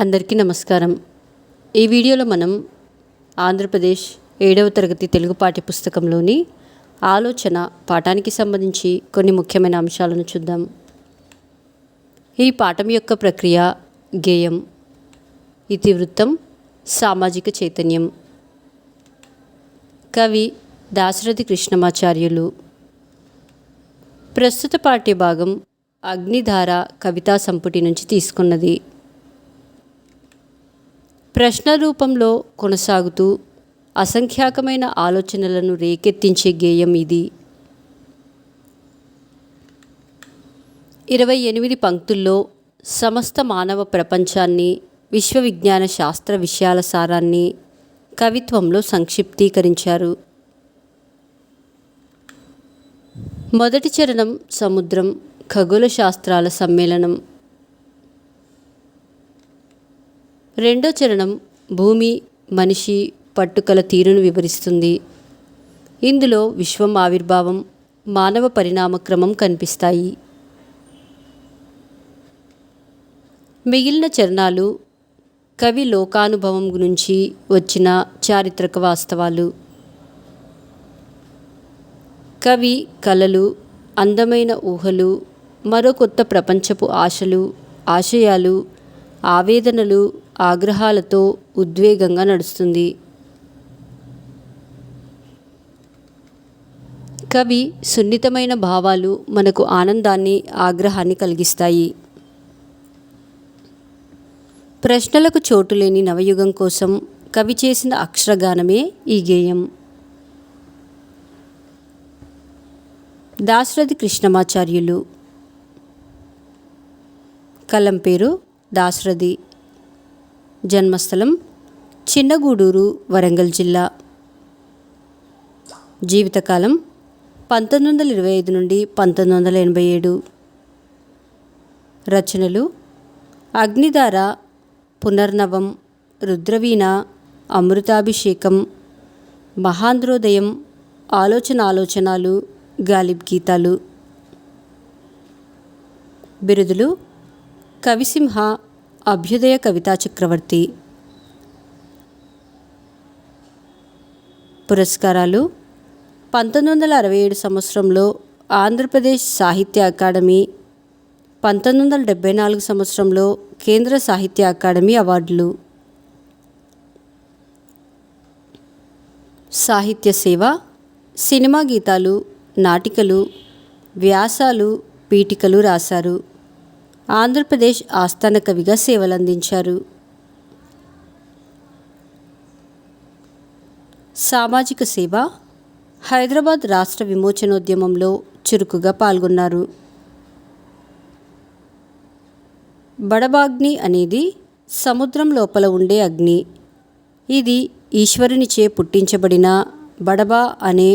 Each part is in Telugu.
అందరికీ నమస్కారం. ఈ వీడియోలో మనం ఆంధ్రప్రదేశ్ 7వ తరగతి తెలుగు పాఠ్యపుస్తకంలోని ఆలోచన పాఠానికి సంబంధించి కొన్ని ముఖ్యమైన అంశాలను చూద్దాం. ఈ పాఠం యొక్క ప్రక్రియ గేయం, ఇతివృత్తం, సామాజిక చైతన్యం. కవి దాశరథి కృష్ణమాచార్యులు. ప్రస్తుత పాఠ్యభాగం అగ్నిధార కవితా సంపుటి నుంచి తీసుకున్నది. ప్రశ్న రూపంలో కొనసాగుతూ అసంఖ్యాకమైన ఆలోచనలను రేకెత్తించే గేయం ఇది. 28 పంక్తుల్లో సమస్త మానవ ప్రపంచాన్ని, విశ్వవిజ్ఞాన శాస్త్ర విషయాల సారాన్ని కవిత్వంలో సంక్షిప్తీకరించారు. మొదటి చరణం సముద్రం, ఖగోళ శాస్త్రాల సమ్మేళనం. రెండో చరణం భూమి, మనిషి పట్టుకల తీరును వివరిస్తుంది. ఇందులో విశ్వం ఆవిర్భావం, మానవ పరిణామక్రమం కనిపిస్తాయి. మిగిలిన చరణాలు కవి లోకానుభవం గురించి వచ్చిన చారిత్రక వాస్తవాలు. కవి కలలు, అందమైన ఊహలు, మరో కొత్త ప్రపంచపు ఆశలు, ఆశయాలు, ఆవేదనలు, ఆగ్రహాలతో ఉద్వేగంగా నడుస్తుంది. కవి సున్నితమైన భావాలు మనకు ఆనందాన్ని, ఆగ్రహాన్ని కలిగిస్తాయి. ప్రశ్నలకు చోటులేని నవయుగం కోసం కవి చేసిన అక్షరగానమే ఈ గేయం. దాశరథి కృష్ణమాచార్యులు. కలం పేరు దాశరథి. జన్మస్థలం చిన్నగూడూరు, వరంగల్ జిల్లా. జీవితకాలం 1925 నుండి 1987. రచనలు అగ్నిధార, పునర్నవం, రుద్రవీణ, అమృతాభిషేకం, మహాంధ్రోదయం, ఆలోచనాలు, గాలిబ్ గీతాలు. బిరుదులు కవిసింహ, అభ్యుదయ కవితా చక్రవర్తి. పురస్కారాలు 1967 సంవత్సరంలో ఆంధ్రప్రదేశ్ సాహిత్య అకాడమీ, 1974 సంవత్సరంలో కేంద్ర సాహిత్య అకాడమీ అవార్డులు. సాహిత్య సేవ సినిమా గీతాలు, నాటికలు, వ్యాసాలు, పీఠికలు రాశారు. ఆంధ్రప్రదేశ్ ఆస్థాన కవిగా సేవలందించారు. సామాజిక సేవ హైదరాబాద్ రాష్ట్ర విమోచనోద్యమంలో చురుకుగా పాల్గొన్నారు. బడబాగ్ని అనేది సముద్రం లోపల ఉండే అగ్ని. ఇది ఈశ్వరునిచే పుట్టించబడిన బడబా అనే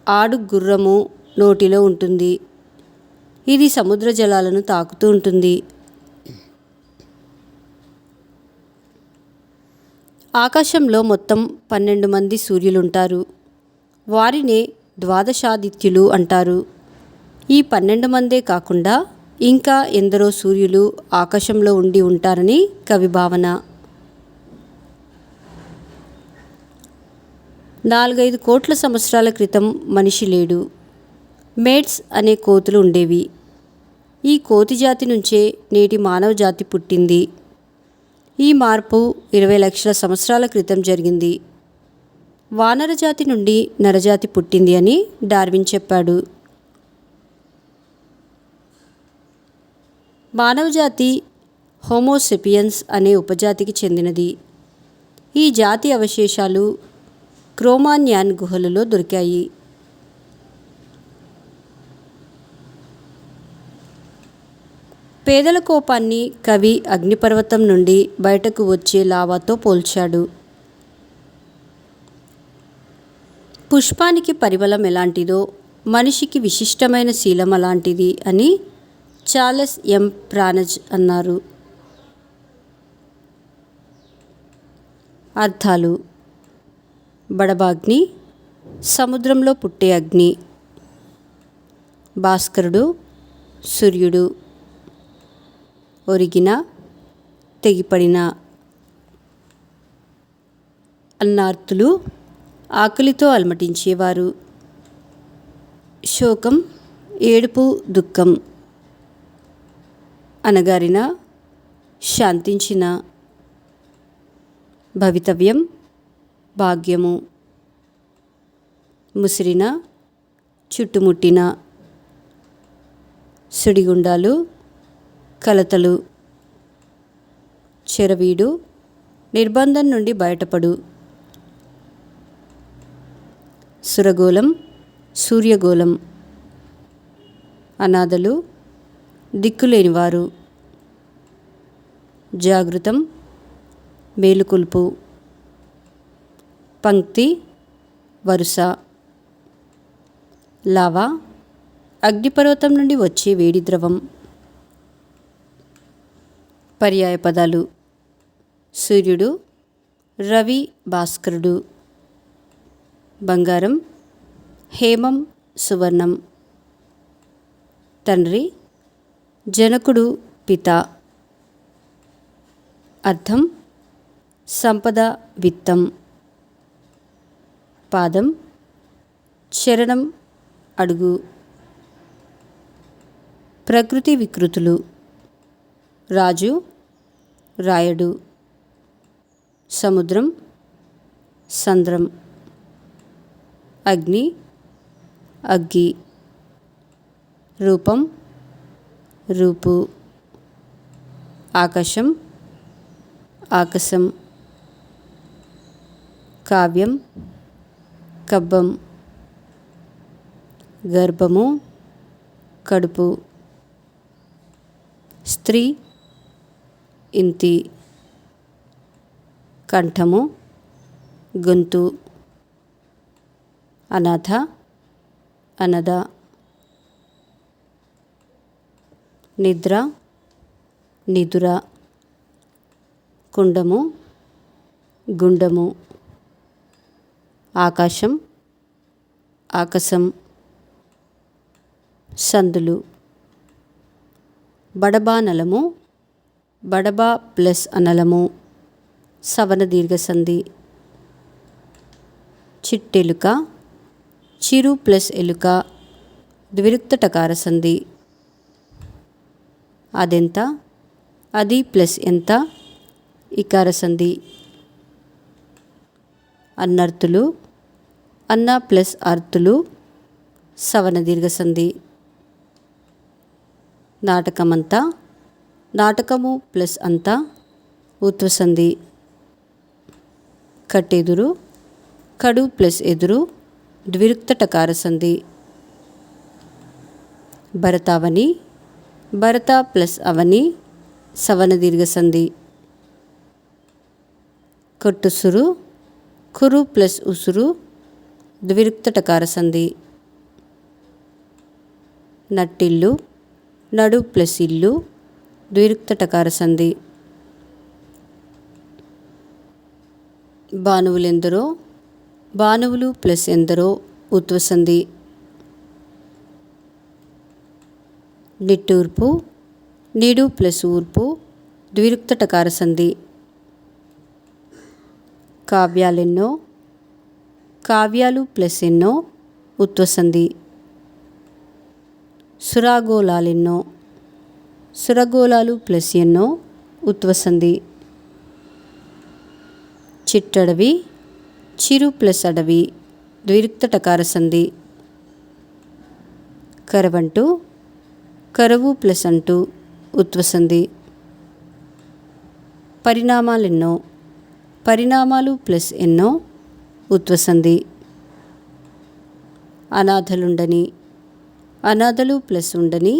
ఆడు గుర్రము నోటిలో ఉంటుంది. ఇది సముద్ర జలాలను తాకుతూ ఉంటుంది. ఆకాశంలో మొత్తం 12 మంది సూర్యులుంటారు. వారినే ద్వాదశాదిత్యులు అంటారు. ఈ 12 మందే కాకుండా ఇంకా ఎందరో సూర్యులు ఆకాశంలో ఉండి ఉంటారని కవి భావన. 4-5 కోట్ల సంవత్సరాల క్రితం మనిషి లేడు. మేడ్స్ అనే కోతులు ఉండేవి. ఈ కోతి జాతి నుంచే నేటి మానవ జాతి పుట్టింది. ఈ మార్పు 20 లక్షల సంవత్సరాల క్రితం జరిగింది. వానర జాతి నుండి నరజాతి పుట్టింది అని డార్విన్ చెప్పాడు. మానవజాతి హోమోసెపియన్స్ అనే ఉపజాతికి చెందినది. ఈ జాతి అవశేషాలు క్రోమాన్యాన్ గుహలలో దొరికాయి. పేదల కోపాన్ని కవి అగ్నిపర్వతం నుండి బయటకు వచ్చే లావాతో పోల్చాడు. పుష్పానికి పరిమళం ఎలాంటిదో మనిషికి విశిష్టమైన శీలం అలాంటిది అని చార్లెస్ ఎం. ప్రానజ్ అన్నారు. అర్థాలు: బడబాగ్ని సముద్రంలో పుట్టే అగ్ని. భాస్కరుడు, సూర్యుడు. ఒరిగిన, తెగిపడిన. అన్నార్తులు ఆకలితో అలమటించేవారు. శోకం, ఏడుపు, దుఃఖం. అనగారిన, శాంతించిన. భవితవ్యం, భాగ్యము. ముసిరిన, చుట్టుముట్టిన. సుడిగుండాలు, కలతలు. చెరవీడు, నిర్బంధం నుండి బయటపడు. సురగోళం, సూర్యగోళం. అనాథలు, దిక్కులేనివారు. జాగృతం, మేలుకొల్పు. పంక్తి, వరుస. లావా, అగ్నిపర్వతం నుండి వచ్చే వేడి ద్రవం. పర్యాయ పదాలు: సూర్యుడు, రవి, భాస్కరుడు. బంగారం, హేమం, సువర్ణం. తండ్రి, జనకుడు, పిత. అర్థం: సంపద, విత్తం. పాదం, చరణం, అడుగు. ప్రకృతి వికృతులు: రాజు, రాయడు. సముద్రం, సంద్రం. అగ్ని, అగ్గి. రూపం, రూపు. ఆకాశం, ఆకాశం. కావ్యం, కబ్బం. గర్భము, కడుపు. స్త్రీ, ఇంతి. కంఠము, గొంతు. అనాథ, అనద. నిద్ర, నిదుర. కుండము, గుండము. ఆకాశం, ఆకాశం. సందులు: బడబానలము, బడబా ప్లస్ అనలము, సవన దీర్ఘసంధి. చిట్టెలుక, చిరు ప్లస్ ఎలుక, ద్విరుక్త టకార సంధి. అదెంత, అది ప్లస్ ఎంత, ఇకార సంధి. అన్నర్తులు, అన్న ప్లస్ అర్తులు, సవన దీర్ఘసంధి. నాటకమంతా, నాటకము ప్లస్ అంతా, ఉత్వసంధి. కట్టెదురు, కడు ప్లస్ ఎదురు, ద్విరుక్త టకార సంధి. భరతావని, భరత ప్లస్ అవని, సవన దీర్ఘసంధి. కొట్టుసురు, కురు ప్లస్ ఉసురు, ద్విరుక్త టకార సంధి. నట్టిల్లు, నడు ప్లస్ ఇల్లు, ద్విరుక్త టకార సంధి. భానువులెందరో, భానువులు ప్లస్ ఎందరో, ఉత్వసంధి. నిట్టూర్పు, నీడు ప్లస్ ఊర్పు, ద్విరుక్త టకార సంధి. కావ్యాలెన్నో, కావ్యాలు ప్లస్ ఎన్నో, ఉత్వసంధి. సురాగోళాలెన్నో, సురగోళాలు ప్లస్ ఎన్నో, ఉత్వసంధి. చిట్టడవి, చిరు ప్లస్ అడవి, ద్విరుక్త టకార సంధి. కరవంటు, కరువు ప్లస్ అంటు, ఉత్వసంధి. పరిణామాలెన్నో, పరిణామాలు ప్లస్ ఎన్నో, ఉత్వసంధి. అనాథలుండని, అనాథలు ప్లస్ ఉండని,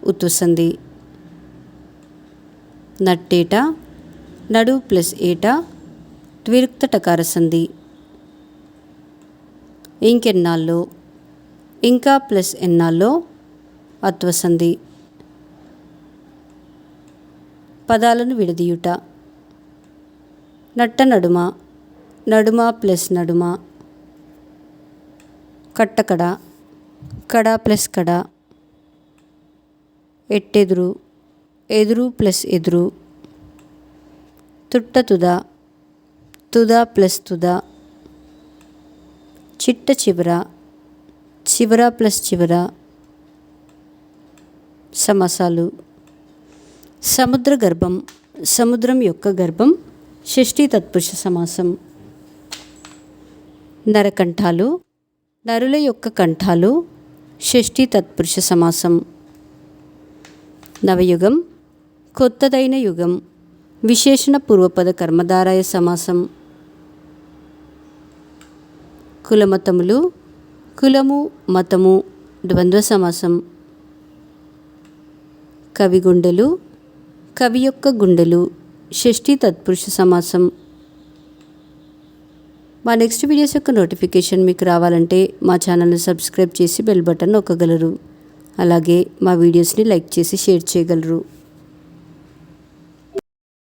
ఉత్వసంధి. నట్టేట, నడు ప్లస్ ఏట, ద్విరుక్త టకార సంధి. ఇంకెన్నాళ్ళో, ఇంకా ప్లస్ ఎన్నాళ్ళో, అత్వసంధి. పదాలను విడదీయుట: నట్ట నడుమ, నడుమ ప్లస్ నడుమ. కట్టకడ, కడ ప్లస్ కడ. ఎట్టెదురు, ఎదురు ప్లస్ ఎదురు, తుట్ట తుద, తుద ప్లస్ తుద, చిట్ట చివర, చివర ప్లస్ చివర. సమాసాలు. సముద్ర గర్భం, సముద్రం యొక్క గర్భం షష్ఠీ తత్పురుష సమాసం. నరకంఠాలు, నరుల యొక్క కంఠాలు షష్ఠీ తత్పురుష సమాసం. నవయుగం, కొత్తదైన యుగం విశేషణ పూర్వపద కర్మధారయ సమాసం. కులమతములు, కులము మతము ద్వంద్వ సమాసం. కవి గుండెలు, కవి యొక్క గుండెలు షష్ఠీ తత్పురుష సమాసం. మా నెక్స్ట్ వీడియోస్ యొక్క నోటిఫికేషన్ మీకు రావాలంటే మా ఛానల్ని సబ్స్క్రైబ్ చేసి బెల్ బటన్ నొక్కగలరు. అలాగే మా వీడియోస్ని లైక్ చేసి షేర్ చేయగలరు.